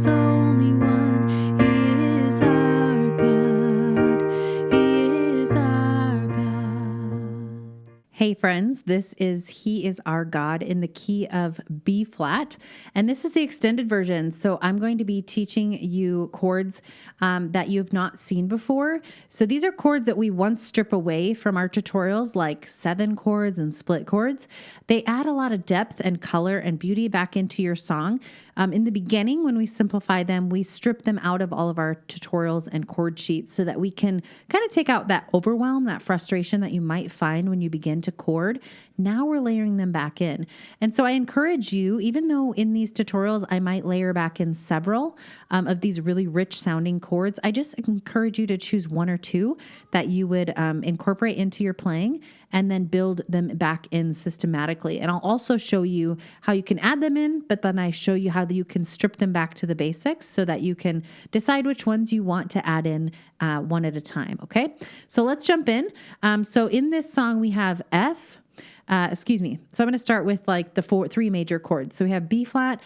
is only one. He is our God. He is our God. Hey friends, this is He is Our God in the key of B flat, and this is the extended version. So I'm going to be teaching you chords that you've not seen before. So these are chords that we once strip away from our tutorials, like 7 chords and split chords. They add a lot of depth and color and beauty back into your song. In the beginning, when we simplify them, we strip them out of all of our tutorials and chord sheets so that we can kind of take out that overwhelm, that frustration that you might find when you begin to chord. Now we're layering them back in. And so I encourage you, even though in these tutorials I might layer back in several of these really rich sounding chords, I just encourage you to choose 1 or 2 that you would incorporate into your playing and then build them back in systematically. And I'll also show you how you can add them in, but then I show you how you can strip them back to the basics so that you can decide which ones you want to add in one at a time, okay? So let's jump in. So in this song, we have F, So I'm going to start with like the 3 major chords. So we have B flat,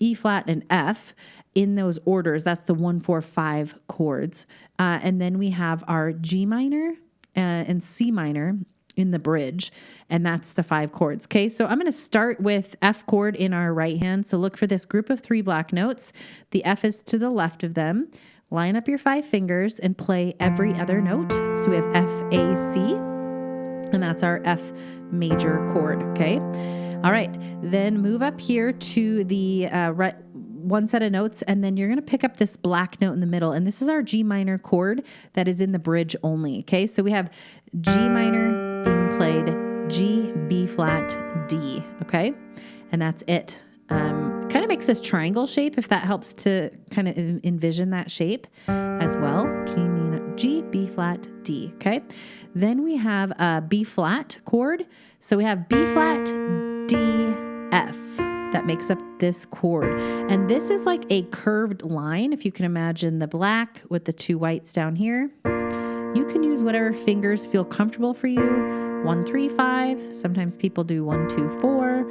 E flat, and F in those orders. That's the 1, 4, 5 chords. And then we have our G minor and C minor in the bridge, and that's the 5 chords. Okay, so I'm going to start with F chord in our right hand. So look for this group of 3 black notes. The F is to the left of them. Line up your 5 fingers and play every other note. So we have F, A, C, and that's our F major chord. Okay, all right. Then move up here to the one set of notes, and then you're going to pick up this black note in the middle, and this is our G minor chord that is in the bridge only. Okay, so we have G minor being played, G, B flat, D. Okay, and that's it. Kind of makes this triangle shape, if that helps to kind of envision that shape as well. G minor, G, B flat, D. Okay, then we have a B flat chord. So we have B flat, D, F. That makes up this chord. And this is like a curved line. If you can imagine the black with the 2 whites down here, you can use whatever fingers feel comfortable for you. 1, 3, 5. Sometimes people do 1, 2, 4.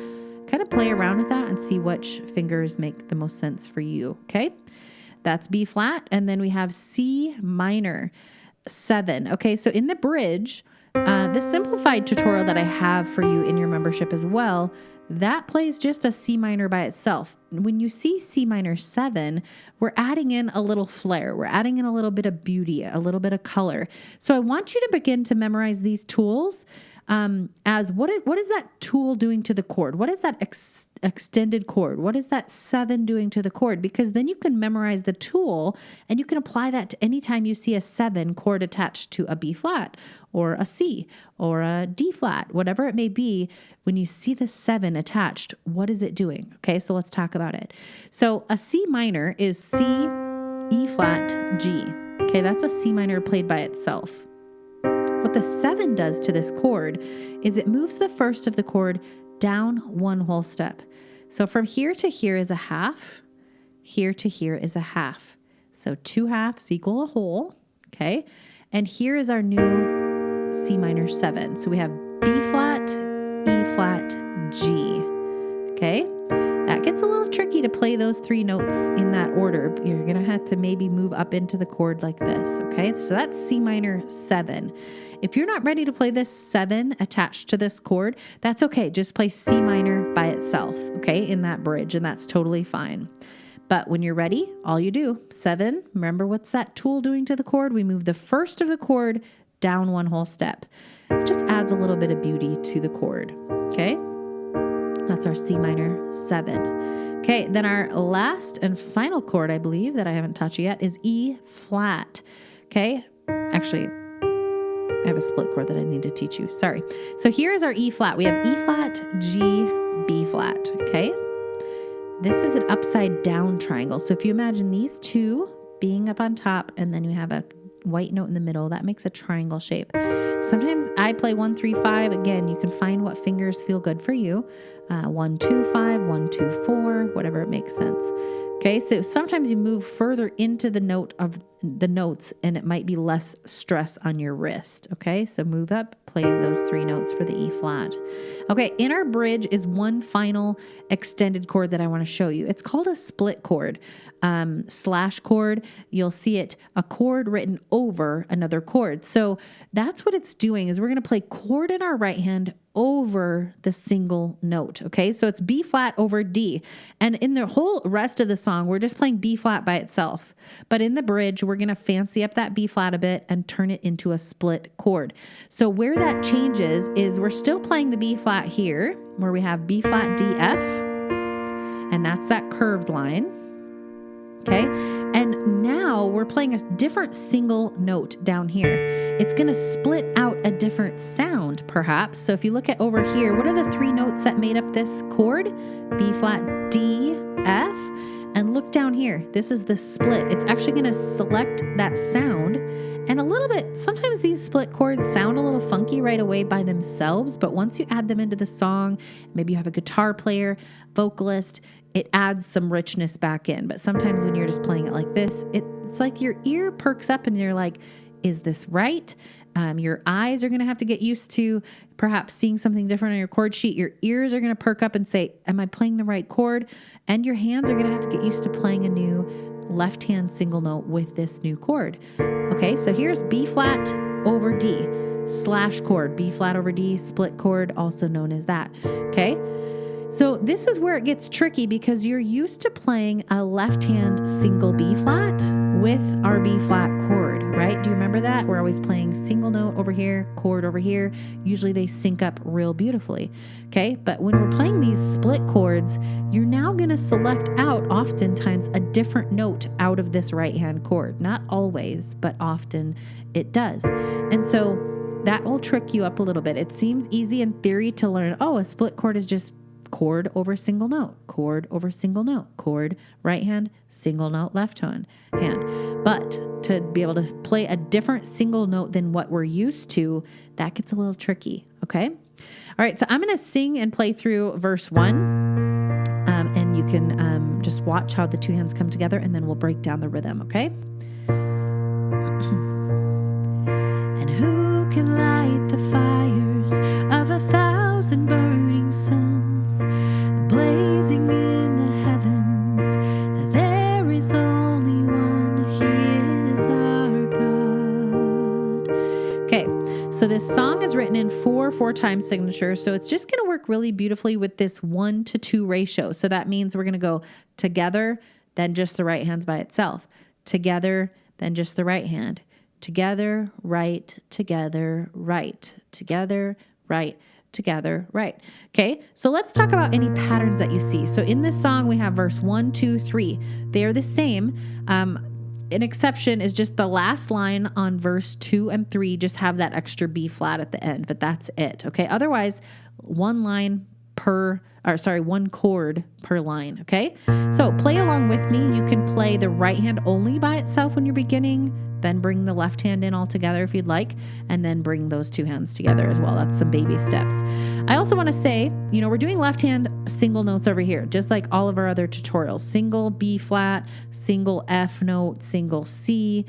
Kind of play around with that and see which fingers make the most sense for you. Okay, that's B flat. And then we have C minor 7. Okay, so in the bridge, the simplified tutorial that I have for you in your membership as well, that plays just a C minor by itself. When you see C minor 7, we're adding in a little flair. We're adding in a little bit of beauty, a little bit of color. So I want you to begin to memorize these tools as what is that tool doing to the chord? What is that extended chord? What is that 7 doing to the chord? Because then you can memorize the tool and you can apply that to any time you see a 7 chord attached to a B flat or a C or a D flat, whatever it may be. When you see the 7 attached, what is it doing? Okay, so let's talk about it. So a C minor is C, E flat, G. Okay, that's a C minor played by itself. What the 7 does to this chord is it moves the first of the chord down 1 whole step. So from here to here is a half, here to here is a half. So 2 halves equal a whole, okay? And here is our new C minor 7. So we have B flat, E flat, G, okay? That gets a little tricky to play those 3 notes in that order. You're going to have to maybe move up into the chord like this, okay? So that's C minor 7. If you're not ready to play this 7 attached to this chord, that's okay. Just play C minor by itself, okay, in that bridge, and that's totally fine. But when you're ready, all you do, 7, remember what's that tool doing to the chord? We move the first of the chord down 1 whole step. It just adds a little bit of beauty to the chord, okay? That's our C minor 7. Okay, then our last and final chord, I believe, that I haven't taught you yet is E flat. Okay, actually, I have a split chord that I need to teach you. Sorry. So here is our E flat. We have E flat, G, B flat. Okay, this is an upside down triangle. So if you imagine these 2 being up on top and then you have a white note in the middle, that makes a triangle shape. Sometimes I play 1, 3, 5. Again, you can find what fingers feel good for you. 1, 2, 5, 1, 2, 4, whatever it makes sense. Okay, so sometimes you move further into the note of the notes and it might be less stress on your wrist. Okay, so move up, play those 3 notes for the E flat. Okay, in our bridge is one final extended chord that I want to show you. It's called a split chord, slash chord. You'll see it, a chord written over another chord. So that's what it's doing, is we're going to play chord in our right hand over the single note. Okay, so it's B flat over D. And in the whole rest of the song, we're just playing B flat by itself. But in the bridge, we're going to fancy up that B flat a bit and turn it into a split chord. So where that changes is we're still playing the B flat here, where we have B flat D F, and that's that curved line. Okay, and now we're playing a different single note down here. It's going to split out a different sound, perhaps. So if you look at over here, what are the 3 notes that made up this chord? B flat, D, F, and look down here. This is the split. It's actually going to select that sound, and a little bit, sometimes these split chords sound a little funky right away by themselves, but once you add them into the song, maybe you have a guitar player, vocalist, it adds some richness back in. But sometimes when you're just playing it like this, it's like your ear perks up and you're like, is this right? Your eyes are going to have to get used to perhaps seeing something different on your chord sheet. Your ears are going to perk up and say, am I playing the right chord? And your hands are going to have to get used to playing a new left hand single note with this new chord. Okay, so here's B flat over D, slash chord, B flat over D, split chord, also known as that. Okay. So this is where it gets tricky, because you're used to playing a left hand single B flat with our B flat chord, right? Do you remember that? We're always playing single note over here, chord over here. Usually they sync up real beautifully. Okay. But when we're playing these split chords, you're now going to select out oftentimes a different note out of this right hand chord. Not always, but often it does. And so that will trick you up a little bit. It seems easy in theory to learn, oh, a split chord is just chord over single note, chord over single note, chord, right hand, single note, left hand. But to be able to play a different single note than what we're used to, that gets a little tricky. Okay. All right. So I'm going to sing and play through verse 1. And you can just watch how the 2 hands come together, and then we'll break down the rhythm. Okay. And who can light the fires of 1,000 burning suns? Blazing in the heavens, there is only one, He is our God. Okay, so this song is written in 4/4 signature, so it's just going to work really beautifully with this 1-to-2 ratio. So that means we're going to go together, then just the right hand's by itself. Together, then just the right hand. Together, right, together, right, together, right, together, right. Okay, so let's talk about any patterns that you see. So in this song, we have verse 1, 2, 3. They are the same. An exception is just the last line on verse 2 and 3 just have that extra B flat at the end, but that's it. Okay, otherwise, one chord per line. Okay, so play along with me. You can play the right hand only by itself when you're beginning, then bring the left hand in all together if you'd like, and then bring those 2 hands together as well. That's some baby steps. I also want to say, we're doing left hand single notes over here, just like all of our other tutorials. Single B flat, single F note, single C,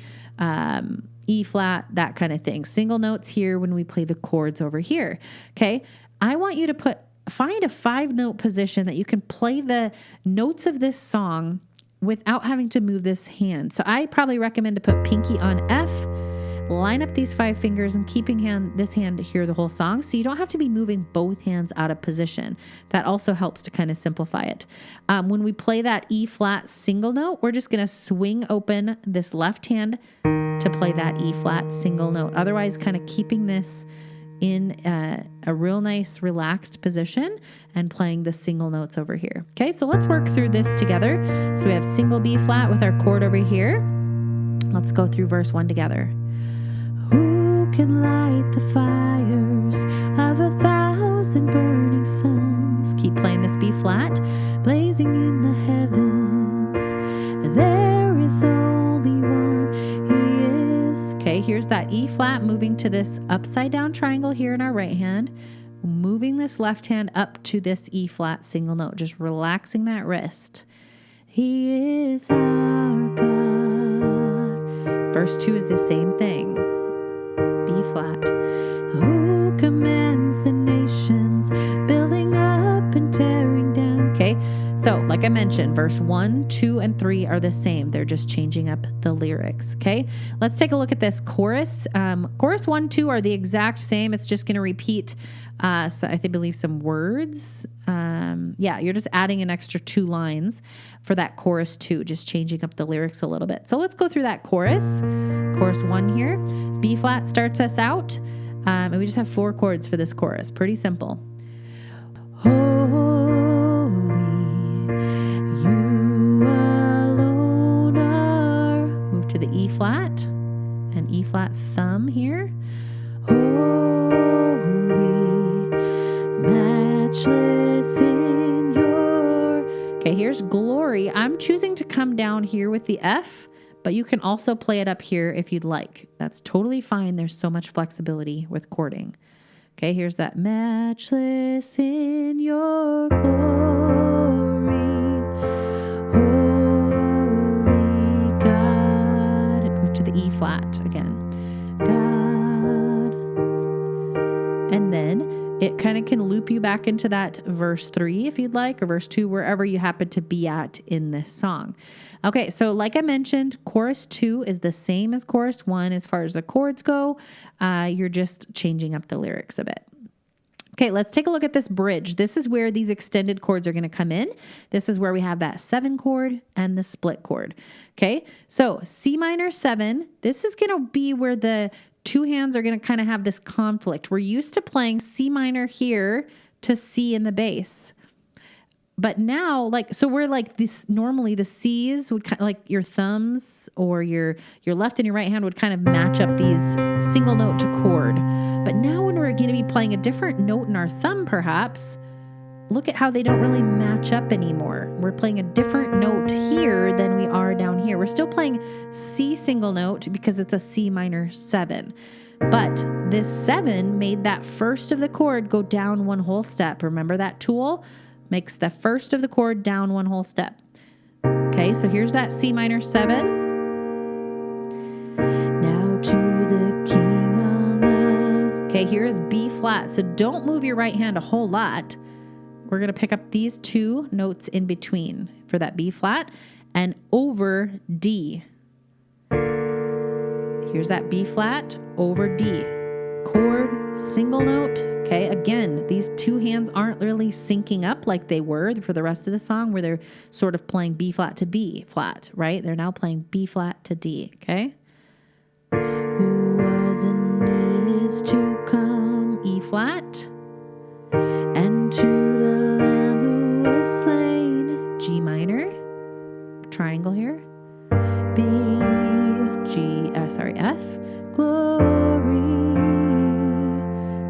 E flat, that kind of thing. Single notes here when we play the chords over here. Okay. I want you to find a 5-note position that you can play the notes of this song without having to move this hand. So I probably recommend to put pinky on F, line up these 5 fingers, and keeping this hand here the whole song. So you don't have to be moving both hands out of position. That also helps to kind of simplify it. When we play that E flat single note, we're just going to swing open this left hand to play that E flat single note. Otherwise, kind of keeping this in a real nice relaxed position and playing the single notes over here. Okay, so let's work through this together. So we have single B flat with our chord over here. Let's go through verse 1 together. Who can light the fires of 1,000 burning suns? Keep playing this B flat, blazing in the heavens. There is only one, He is. Okay, here's that E flat moving to this upside down triangle here in our right hand, moving this left hand up to this E flat single note, just relaxing that wrist. He is our God. Verse 2 is the same thing. B flat. Who commands the nations, building up and tearing down. Okay, so like I mentioned, verse 1, 2, and 3 are the same. They're just changing up the lyrics. Okay, let's take a look at this chorus. Chorus 1, 2 are the exact same. It's just going to repeat, so I believe some words. Yeah, you're just adding an extra 2 lines for that chorus 2, just changing up the lyrics a little bit. So let's go through that chorus. Chorus 1 here. B flat starts us out. And we just have 4 chords for this chorus. Pretty simple. Holy, you alone are. Move to the E flat and E flat thumb here. Holy, matchless in your. Okay, here's glory. I'm choosing to come down here with the F, but you can also play it up here if you'd like. That's totally fine. There's so much flexibility with chording. Okay, here's that matchless in your glory, holy God. Move to the E flat again. God. And then it kind of can loop you back into that verse 3 if you'd like, or verse 2, wherever you happen to be at in this song. Okay, so like I mentioned, chorus 2 is the same as chorus 1 as far as the chords go. You're just changing up the lyrics a bit. Okay, let's take a look at this bridge. This is where these extended chords are going to come in. This is where we have that 7 chord and the split chord. Okay, so C minor 7, this is going to be where the 2 hands are going to kind of have this conflict. We're used to playing C minor here to C in the bass. But now, so we're like this, normally the C's would kind of like your thumbs or your left and your right hand would kind of match up these single note to chord. But now when we're going to be playing a different note in our thumb, perhaps, look at how they don't really match up anymore. We're playing a different note here than we are down here. We're still playing C single note because it's a C minor 7. But this 7 made that first of the chord go down 1 whole step. Remember that tool? Makes the first of the chord down 1 whole step. Okay, so here's that C minor 7. Now to the king on the. Okay, here is B flat. So don't move your right hand a whole lot. We're going to pick up these 2 notes in between for that B flat and over D. Here's that B flat over D. Chord, single note. Okay, again, these 2 hands aren't really syncing up like they were for the rest of the song where they're sort of playing B flat to B flat, right? They're now playing B flat to D, okay? Who was and is to come, E flat, and to the Lamb who was slain, G minor, triangle here, B, G, F, glory.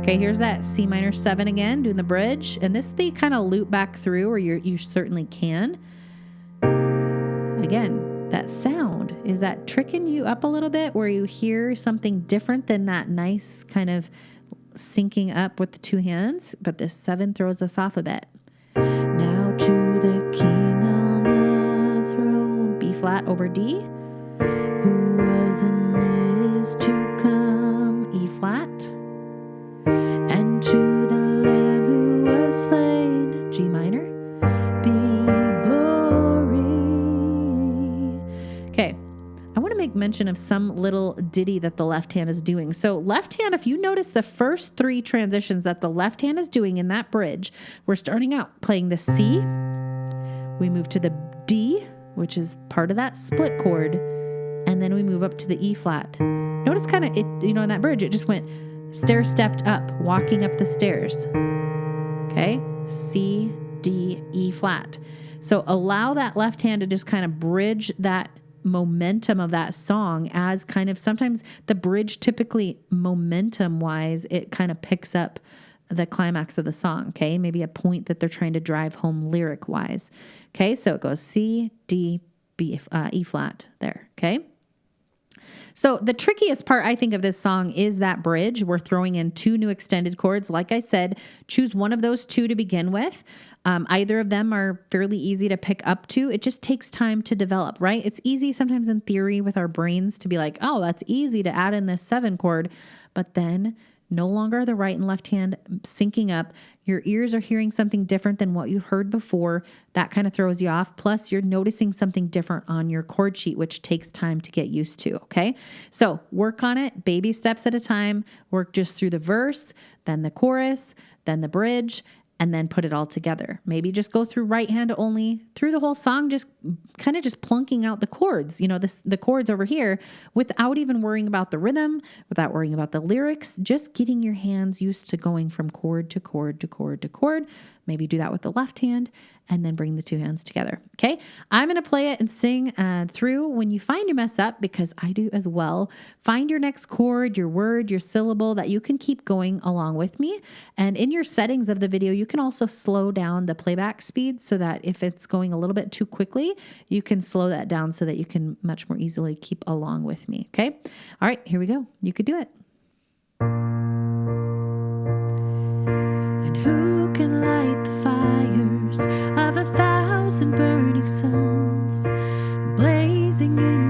Okay, here's that C minor 7 again, doing the bridge. And this they kind of loop back through, or you certainly can. Again, that sound, is that tricking you up a little bit where you hear something different than that nice kind of syncing up with the 2 hands? But this 7 throws us off a bit. Now to the king on the throne, B flat over D, who was and is to come, E flat, and to the Lamb who was slain, G minor, be glory. Okay, I want to make mention of some little ditty that the left hand is doing. So left hand, if you notice the first 3 transitions that the left hand is doing in that bridge, we're starting out playing the C, we move to the D, which is part of that split chord, and then we move up to the E flat. Notice kind of, in that bridge, it just went stair-stepped up, walking up the stairs. Okay? C, D, E flat. So allow that left hand to just kind of bridge that momentum of that song as kind of, sometimes the bridge typically momentum-wise, it kind of picks up the climax of the song, okay? Maybe a point that they're trying to drive home lyric-wise. Okay, so it goes C, D, B, E flat there, okay? So the trickiest part, I think, of this song is that bridge. We're throwing in 2 new extended chords. Like I said, choose one of those 2 to begin with. Either of them are fairly easy to pick up to. It just takes time to develop, right? It's easy sometimes in theory with our brains to be like, oh, that's easy to add in this 7 chord. But then No longer the right and left hand syncing up. Your ears are hearing something different than what you heard before. That kind of throws you off. Plus, you're noticing something different on your chord sheet, which takes time to get used to, okay? So work on it, baby steps at a time. Work just through the verse, then the chorus, then the bridge, and then put it all together. Maybe just go through right hand only through the whole song, just kind of just plunking out the chords, the chords over here without even worrying about the rhythm, without worrying about the lyrics, just getting your hands used to going from chord to chord to chord to chord. Maybe do that with the left hand and then bring the two hands together. Okay. I'm going to play it and sing through. When you find you mess up, because I do as well, find your next chord, your word, your syllable that you can keep going along with me. And in your settings of the video, you can also slow down the playback speed so that if it's going a little bit too quickly, you can slow that down so that you can much more easily keep along with me. Okay. All right, here we go. You could do it. And who can light the fires of 1,000 burning suns, blazing in